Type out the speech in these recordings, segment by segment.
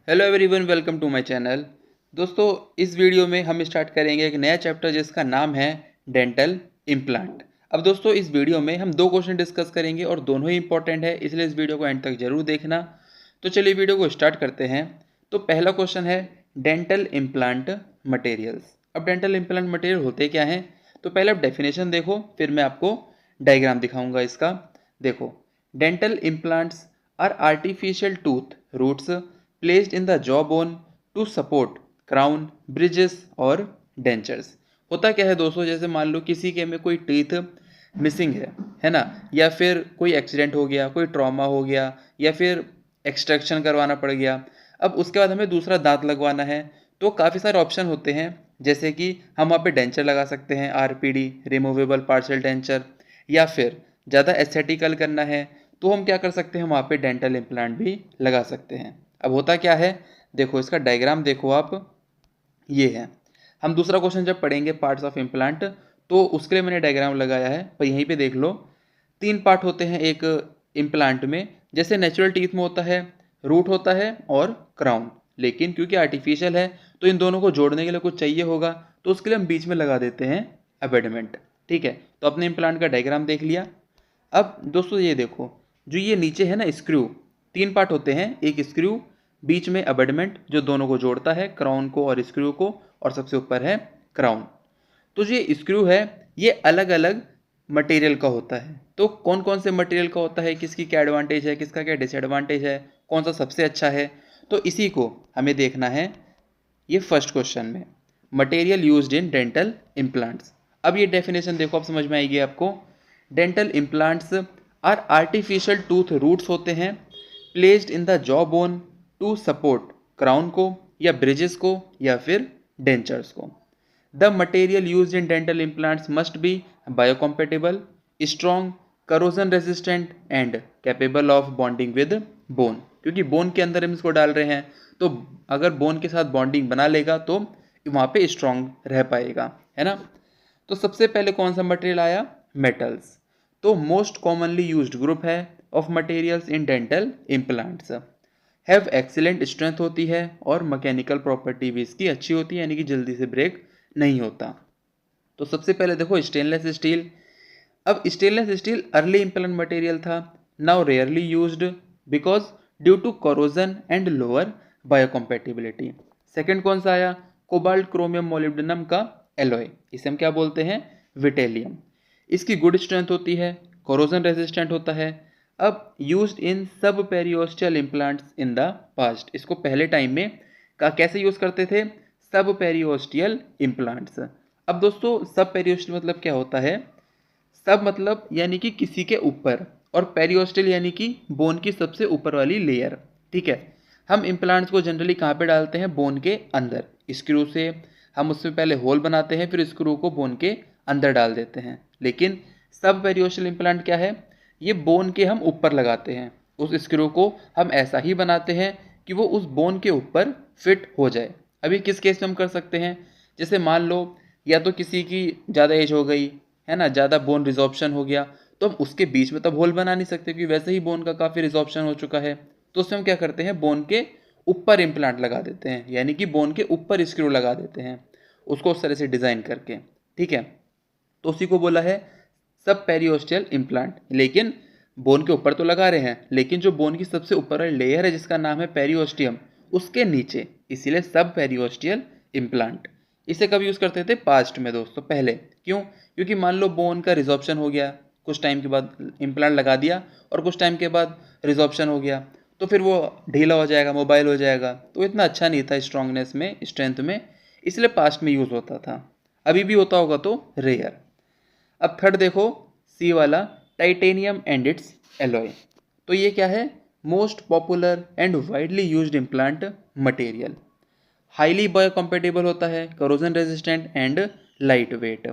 Hello everyone, welcome to my channel. दोस्तों, इस video में हम स्टार्ट करेंगे एक नया चैप्टर जिसका नाम है डेंटल इम्प्लांट। अब दोस्तों, इस वीडियो में हम दो क्वेश्चन डिस्कस करेंगे और दोनों ही इंपॉर्टेंट है, इसलिए इस वीडियो को एंड तक जरूर देखना। तो चलिए वीडियो को स्टार्ट करते हैं। तो पहला क्वेश्चन है डेंटल इम्प्लांट मटेरियल्स। अब डेंटल इम्प्लांट मटेरियल होते क्या हैं? तो पहले आप डेफिनेशन देखो, फिर मैं आपको डायग्राम दिखाऊंगा इसका। देखो, dental implants are artificial tooth roots placed in the jawbone to support crown, bridges और dentures। होता क्या है दोस्तों, जैसे मान लो किसी के में कोई टीथ मिसिंग है ना, या फिर कोई एक्सीडेंट हो गया, कोई ट्रॉमा हो गया, या फिर एक्सट्रैक्शन करवाना पड़ गया। अब उसके बाद हमें दूसरा दांत लगवाना है, तो काफ़ी सारे ऑप्शन होते हैं। जैसे कि हम वहाँ पे डेंचर लगा सकते हैं, आरपीडी रिमूवेबल पार्शियल डेंचर, या फिर ज़्यादा एस्थेटिकल करना है तो हम क्या कर सकते हैं, वहाँ पे डेंटल इम्प्लांट भी लगा सकते हैं। अब होता क्या है, देखो इसका डायग्राम देखो आप, ये है। हम दूसरा क्वेश्चन जब पढ़ेंगे पार्ट्स ऑफ इम्प्लांट, तो उसके लिए मैंने डायग्राम लगाया है, पर यहीं पे देख लो। तीन पार्ट होते हैं एक इम्प्लांट में। जैसे नेचुरल टीथ में होता है रूट होता है और क्राउन, लेकिन क्योंकि आर्टिफिशियल है तो इन दोनों को जोड़ने के लिए कुछ चाहिए होगा, तो उसके लिए हम बीच में लगा देते हैं अबेडमेंट। ठीक है, तो अपने इम्प्लांट का डायग्राम देख लिया। अब दोस्तों ये देखो, जो ये नीचे है ना स्क्रू, तीन पार्ट होते हैं, एक स्क्रू, बीच में अबेडमेंट जो दोनों को जोड़ता है, क्राउन को और स्क्रू को, और सबसे ऊपर है क्राउन। तो जो ये स्क्रू है ये अलग अलग मटेरियल का होता है। तो कौन कौन से मटेरियल का होता है, किसकी क्या एडवांटेज है, किसका क्या डिसएडवांटेज है, कौन सा सबसे अच्छा है, तो इसी को हमें देखना है ये फर्स्ट क्वेश्चन में। Material used in dental implants. अब ये डेफिनेशन देखो, अब समझ में आएगी आपको। Dental implants are artificial tooth roots होते हैं placed in the jaw bone to support crown को या ब्रिजेस को या फिर डेंचर्स को। The material use in dental implants must be biocompatible, strong, corrosion resistant and capable of bonding with bone. क्योंकि bone के अंदर हम इसको डाल रहे हैं, तो अगर बोन के साथ बॉन्डिंग बना लेगा तो वहाँ पे स्ट्रॉन्ग रह पाएगा, है ना। तो सबसे पहले कौन सा मटेरियल आया, मेटल्स। तो मोस्ट कॉमनली यूज्ड ग्रुप है of materials in dental implants. Have excellent strength होती है और मैकेनिकल प्रॉपर्टी भी इसकी अच्छी होती है, यानी कि जल्दी से ब्रेक नहीं होता। तो सबसे पहले देखो स्टेनलेस स्टील। अब stainless steel early implant material था, now rarely used because due to corrosion and lower biocompatibility. Second कौन सा आया, कोबाल्ट क्रोमियम मोलिब्डेनम का एलॉय, इसे हम क्या बोलते हैं, विटेलियम। इसकी गुड स्ट्रेंथ होती है, कोरोजन रेजिस्टेंट होता है। अब यूज्ड इन सब periosteal implants in the past, इसको पहले टाइम में का कैसे यूज करते थे, सब पेरियोस्टियल इम्प्लांट्स। अब दोस्तों सब पेरियोस्टियल मतलब क्या होता है, सब मतलब यानी कि किसी के ऊपर, और पेरियोस्टियल यानी कि बोन की सबसे ऊपर वाली लेयर। ठीक है, हम इम्प्लांट्स को जनरली कहाँ पे डालते हैं, बोन के अंदर। स्क्रू से हम उसमें पहले होल बनाते हैं, फिर स्क्रू को बोन के अंदर डाल देते हैं। लेकिन सब पेरियोस्टियल इम्प्लांट क्या है, ये बोन के हम ऊपर लगाते हैं, उस स्क्रू को हम ऐसा ही बनाते हैं कि वो उस बोन के ऊपर फिट हो जाए। अभी किस केस में हम कर सकते हैं, जैसे मान लो या तो किसी की ज़्यादा एज हो गई है ना, ज़्यादा बोन रिजॉर्प्शन हो गया, तो हम उसके बीच में तब होल बना नहीं सकते क्योंकि वैसे ही बोन का काफ़ी रिजॉर्प्शन हो चुका है। तो उसमें हम क्या करते हैं, बोन के ऊपर इम्प्लांट लगा देते हैं, यानी कि बोन के ऊपर स्क्रू लगा देते हैं, उसको उस तरह से डिज़ाइन करके। ठीक है, तो उसी को बोला है सब पेरियोस्टियल इम्प्लांट। लेकिन बोन के ऊपर तो लगा रहे हैं, लेकिन जो बोन की सबसे ऊपर वाली लेयर है जिसका नाम है पेरियोस्टियम, उसके नीचे, इसीलिए सब पेरियोस्टियल इम्प्लांट। इसे कब यूज़ करते थे, पास्ट में दोस्तों, पहले। क्यों, क्योंकि मान लो बोन का रिजॉर्प्शन हो गया, कुछ टाइम के बाद इम्प्लांट लगा दिया और कुछ टाइम के बाद रिजॉर्प्शन हो गया, तो फिर वो ढीला हो जाएगा, मोबाइल हो जाएगा, तो इतना अच्छा नहीं था स्ट्रांगनेस में, स्ट्रेंथ में, इसलिए पास्ट में यूज़ होता था। अभी भी होता होगा तो रेयर। अब थर्ड देखो, सी वाला, टाइटेनियम एंड इट्स एलॉय। तो ये क्या है, most popular and widely used implant material. Highly biocompatible होता है, corrosion resistant and light weight.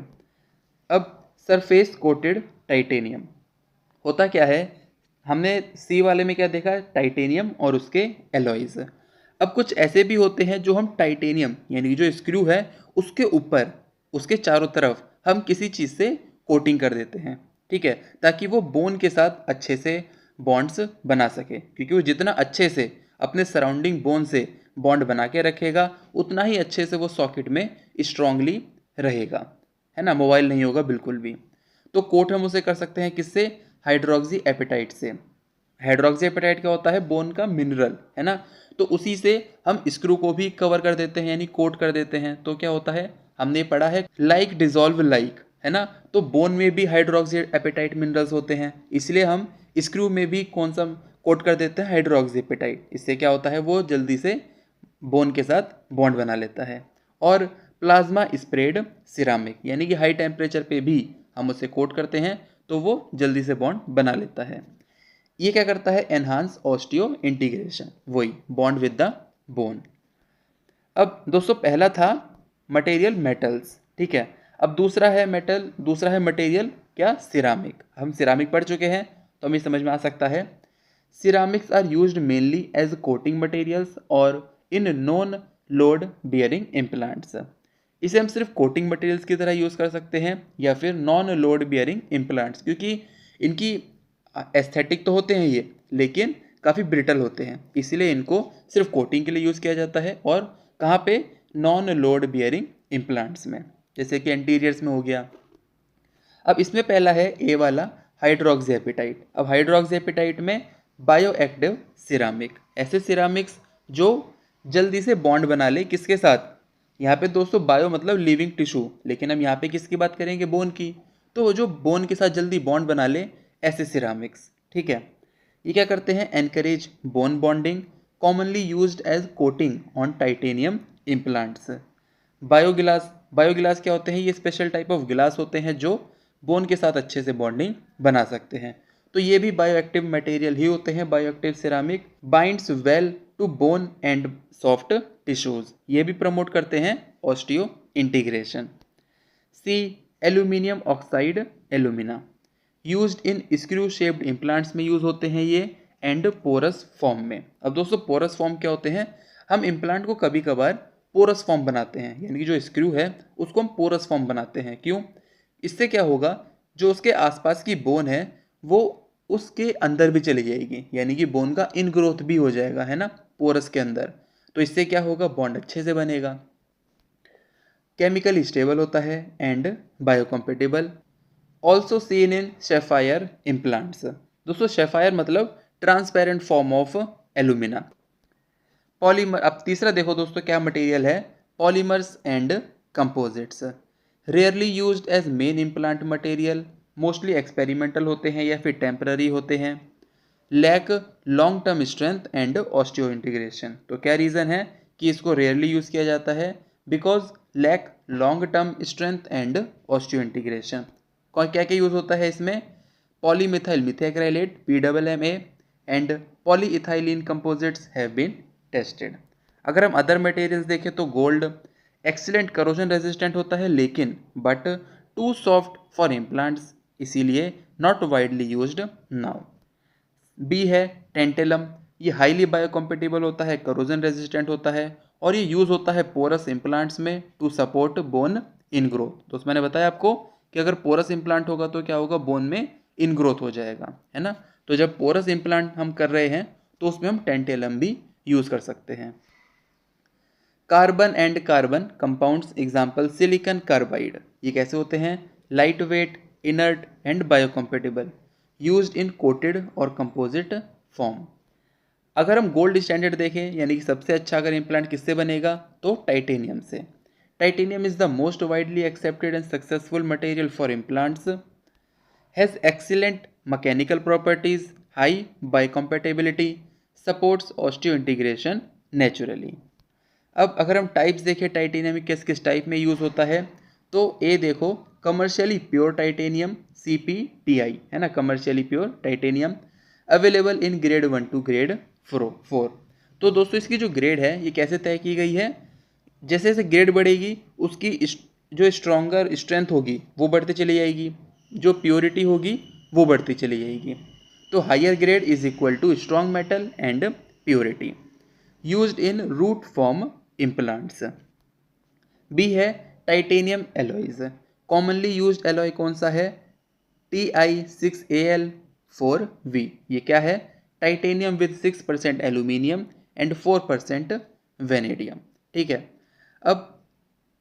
अब सरफेस कोटेड टाइटेनियम, होता क्या है, हमने सी वाले में क्या देखा, टाइटेनियम और उसके एलॉयज। अब कुछ ऐसे भी होते हैं जो हम टाइटेनियम यानी कि जो स्क्रू है उसके ऊपर, उसके चारों तरफ हम किसी चीज़ से कोटिंग कर देते हैं। ठीक है, ताकि वो बोन के साथ अच्छे से बॉन्ड्स बना सके, क्योंकि वो जितना अच्छे से अपने सराउंडिंग बोन से बॉन्ड बना के रखेगा, उतना ही अच्छे से वो सॉकेट में स्ट्रांगली रहेगा, है ना, मोबाइल नहीं होगा बिल्कुल भी। तो कोट हम उसे कर सकते हैं किससे, हाइड्रोक्सी एपेटाइट से। हाइड्रोक्सी एपेटाइट क्या होता है, बोन का मिनरल, है ना। तो उसी से हम स्क्रू को भी कवर कर देते हैं, यानी कोट कर देते हैं। तो क्या होता है, हमने पढ़ा है लाइक डिजॉल्व लाइक, है ना। तो बोन में भी हाइड्रोक्सी एपेटाइट मिनरल्स होते हैं, इसलिए हम स्क्रू में भी कौन सा कोट कर देते हैं, हाइड्रोक्सी एपेटाइट। इससे क्या होता है, वो जल्दी से बोन के साथ बॉन्ड बना लेता है। और प्लाज्मा स्प्रेड सिरामिक, यानी कि हाई टेम्परेचर पे भी हम उसे कोट करते हैं तो वो जल्दी से बॉन्ड बना लेता है। ये क्या करता है, एनहांस ऑस्टियो इंटीग्रेशन, वही बॉन्ड विद द बोन। अब दोस्तों पहला था मटेरियल मेटल्स, ठीक है। अब दूसरा है मटेरियल क्या, सिरामिक। हम सिरामिक पढ़ चुके हैं तो हमें समझ में आ सकता है। Ceramics are used mainly as coating materials और in non load bearing implants. इसे हम सिर्फ कोटिंग मटेरियल्स की तरह यूज़ कर सकते हैं या फिर नॉन लोड बियरिंग इम्प्लांट्स, क्योंकि इनकी एस्थेटिक तो होते हैं ये, लेकिन काफ़ी ब्रिटल होते हैं, इसीलिए इनको सिर्फ कोटिंग के लिए यूज़ किया जाता है। और कहाँ पे, नॉन लोड बियरिंग इम्प्लांट्स में, जैसे कि एंटीरियर्स में हो गया। अब इसमें पहला है ए वाला, हाइड्रोक्सी एपेटाइट। अब हाइड्रोक्सी एपेटाइट में बायो एक्टिव सिरामिक, ऐसे सिरामिक्स जो जल्दी से बॉन्ड बना ले किसके साथ, यहाँ पे दोस्तों बायो मतलब लिविंग टिश्यू, लेकिन हम यहाँ पे किसकी बात करेंगे, बोन की। तो जो बोन के साथ जल्दी बॉन्ड बना ले, ऐसे सिरामिक्स, ठीक है। ये क्या करते हैं, encourage bone bonding, commonly used as coating on titanium implants. Bioglass क्या होते हैं, ये स्पेशल टाइप ऑफ गिलास होते हैं जो बोन के साथ अच्छे से बॉन्डिंग बना सकते हैं। तो ये भी बायोएक्टिव मटेरियल ही होते हैं, bioactive ceramic. Binds well to bone and soft tissues, ये भी प्रमोट करते हैं osteo integration. C, aluminium oxide alumina, used in screw shaped implants में यूज होते हैं ये, एंड पोरस फॉर्म में। अब दोस्तों पोरस फॉर्म क्या होते हैं, हम इम्प्लांट को कभी कभार पोरस फॉर्म बनाते हैं, यानी कि जो स्क्रू है उसको हम पोरस फॉर्म बनाते हैं। क्यों, इससे क्या होगा, जो उसके आसपास की बोन है वो उसके अंदर भी चली जाएगी, यानी कि बोन का इनग्रोथ भी हो जाएगा, है ना, पोरस के अंदर। तो इससे क्या होगा, बॉन्ड अच्छे से बनेगा। केमिकली स्टेबल होता है and biocompatible. Also seen in sapphire implants. दोस्तों शेफायर मतलब transparent form of alumina. Polymer, अब तीसरा देखो दोस्तों क्या मटेरियल है, polymers and composites. Rarely used as main implant material, mostly experimental होते हैं या फिर टेम्पररी होते हैं। Lack long term strength and osteo integration. तो क्या रीज़न है कि इसको रेयरली यूज़ किया जाता है, because lack long term strength and osteo integration. क्या क्या यूज़ होता है इसमें, polymethyl methacrylate PMMA and polyethylene composites have been tested. अगर हम अदर मटेरियल्स देखें तो गोल्ड एक्सीलेंट करोजन रेजिस्टेंट होता है, लेकिन but too soft for implants, इसीलिए not widely used now. B है टेंटेलम, ये हाईली बायोकम्पेटिबल होता है, करोजन रेजिस्टेंट होता है, और ये यूज़ होता है पोरस इम्प्लांट्स में to support bone in growth. तो मैंने बताया आपको कि अगर पोरस इम्प्लांट होगा तो क्या होगा, बोन में इन ग्रोथ हो जाएगा, है ना। तो जब पोरस इम्प्लांट हम कर रहे हैं तो उसमें हम टेंटेलम भी यूज़ कर सकते हैं। Carbon and carbon compounds example silicon carbide, ये कैसे होते हैं, light weight, inert and biocompatible, used in coated और कंपोजिट फॉर्म। अगर हम गोल्ड स्टैंडर्ड देखें, यानी कि सबसे अच्छा अगर इम्प्लांट किससे बनेगा, तो टाइटेनियम से। Titanium is the most widely accepted and successful material for implants, has excellent mechanical properties, high biocompatibility, supports osteo integration naturally. अब अगर हम टाइप्स देखें टाइटेनियम किस किस टाइप में यूज़ होता है, तो ए देखो कमर्शियली प्योर टाइटेनियम CPTI, है ना, commercially pure titanium, available in grade 1 to grade 4। तो दोस्तों इसकी जो ग्रेड है ये कैसे तय की गई है, जैसे जैसे ग्रेड बढ़ेगी उसकी जो स्ट्रॉन्गर स्ट्रेंथ होगी वो बढ़ती चली जाएगी, जो प्योरिटी होगी वो बढ़ती चली जाएगी। तो higher grade is equal to strong metal and purity, used in root form implants. B है titanium alloys, commonly used alloy कौन सा है, Ti6Al4V। ये क्या है, titanium with 6% aluminium and 4% vanadium. ठीक है, अब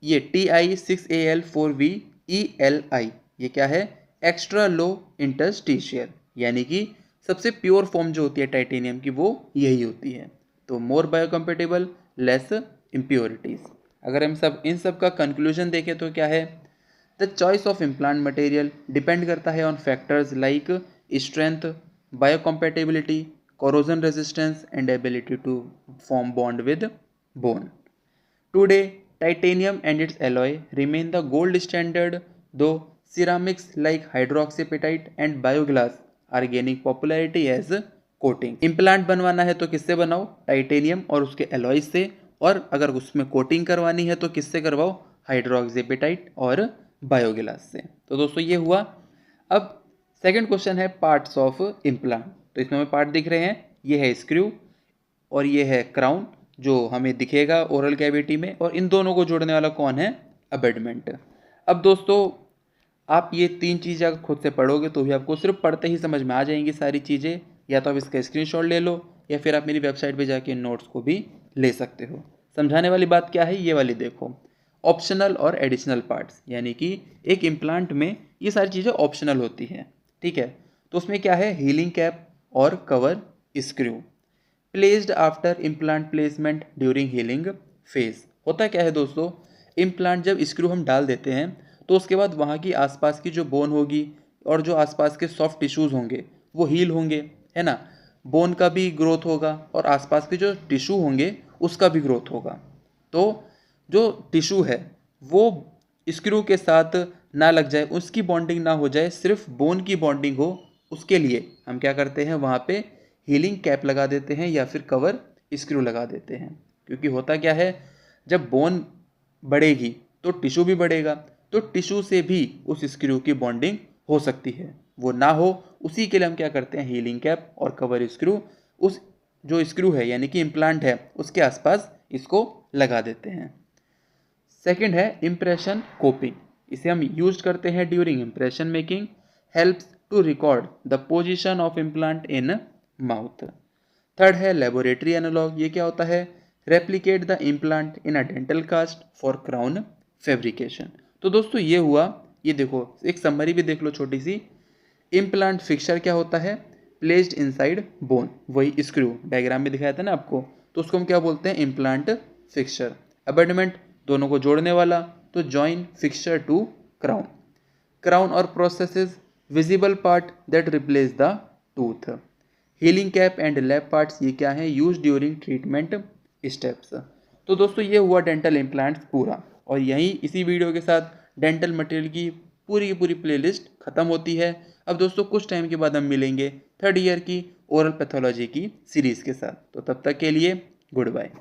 ये Ti6Al4VELI ये क्या है, एक्स्ट्रा लो इंटरस्टिशियल, यानी कि सबसे प्योर फॉर्म जो होती है टाइटेनियम की वो यही होती है। तो मोर बायोकम्पेटेबल, लेस इम्प्योरिटीज। अगर हम इन सब का कंक्लूजन देखें तो क्या है, the choice of implant material depend करता है on factors like strength, biocompatibility, corrosion resistance and ability to form bond with bone. Today, titanium and its alloy remain the gold standard, though ceramics like hydroxyapatite and bioglass are gaining popularity as coating. Implant बनवाना है तो किससे बनाओ, titanium और उसके alloy से, और अगर उसमें कोटिंग करवानी है तो किससे करवाओ, हाइड्रोक्सीपेटाइट और बायोगिलास से। तो दोस्तों ये हुआ। अब सेकंड क्वेश्चन है पार्ट्स ऑफ इम्प्लांट। तो इसमें हमें पार्ट दिख रहे हैं, ये है स्क्रू और ये है क्राउन जो हमें दिखेगा ओरल कैविटी में, और इन दोनों को जोड़ने वाला कौन है, अबेडमेंट। अब दोस्तों आप ये तीन चीज़ें अगर खुद से पढ़ोगे तो भी आपको सिर्फ पढ़ते ही समझ में आ जाएंगी सारी चीज़ें, या तो आप इसका स्क्रीनशॉट ले लो या फिर आप मेरी वेबसाइट पे जाके नोट्स को भी ले सकते हो। समझाने वाली बात क्या है, ये वाली देखो, ऑप्शनल और एडिशनल पार्ट्स, यानी कि एक इम्प्लांट में ये सारी चीज़ें ऑप्शनल होती हैं। ठीक है, तो उसमें क्या है, हीलिंग कैप और cover screw placed after implant placement during healing phase. होता क्या है दोस्तों, इम्प्लांट जब स्क्रू हम डाल देते हैं तो उसके बाद वहाँ की आसपास की जो बोन होगी और जो आसपास के सॉफ्ट टिश्यूज़ होंगे वो हील होंगे, है ना, बोन का भी ग्रोथ होगा और आसपास के जो टिश्यू होंगे उसका भी ग्रोथ होगा। तो जो टिश्यू है वो स्क्रू के साथ ना लग जाए, उसकी बॉन्डिंग ना हो जाए, सिर्फ बोन की बॉन्डिंग हो, उसके लिए हम क्या करते हैं, वहाँ पे हीलिंग कैप लगा देते हैं या फिर कवर स्क्रू लगा देते हैं। क्योंकि होता क्या है, जब बोन बढ़ेगी तो टिश्यू भी बढ़ेगा, तो टिश्यू से भी उस स्क्रू की बॉन्डिंग हो सकती है, वो ना हो उसी के लिए हम क्या करते हैं, हीलिंग कैप और कवर स्क्रू उस जो स्क्रू है यानी कि इम्प्लांट है उसके आसपास इसको लगा देते हैं। सेकंड है इम्प्रेशन कोपिंग, इसे हम यूज करते हैं during impression making, helps to record the position of implant in mouth. Third है लेबोरेटरी एनालॉग, ये क्या होता है, replicate the implant in a dental cast for crown fabrication. तो दोस्तों ये हुआ, ये देखो एक समरी भी देख लो छोटी सी। इम्प्लांट फिक्सचर क्या होता है, प्लेस्ड इनसाइड बोन, वही स्क्रू डायग्राम में दिखाया था ना आपको, तो उसको हम क्या बोलते हैं, इम्प्लांट फिक्सचर। अबेडमेंट दोनों को जोड़ने वाला, तो join fixture to crown. Crown और prosthesis visible part that replace the tooth. Healing cap and lab parts ये क्या है, यूज ड्यूरिंग ट्रीटमेंट स्टेप्स। तो दोस्तों ये हुआ डेंटल इम्प्लांट्स पूरा, और यहीं इसी वीडियो के साथ डेंटल मटेरियल की पूरी प्लेलिस्ट खत्म होती है। अब दोस्तों कुछ टाइम के बाद हम मिलेंगे थर्ड ईयर की ओरल पैथोलॉजी की सीरीज़ के साथ, तो तब तक के लिए गुड बाय।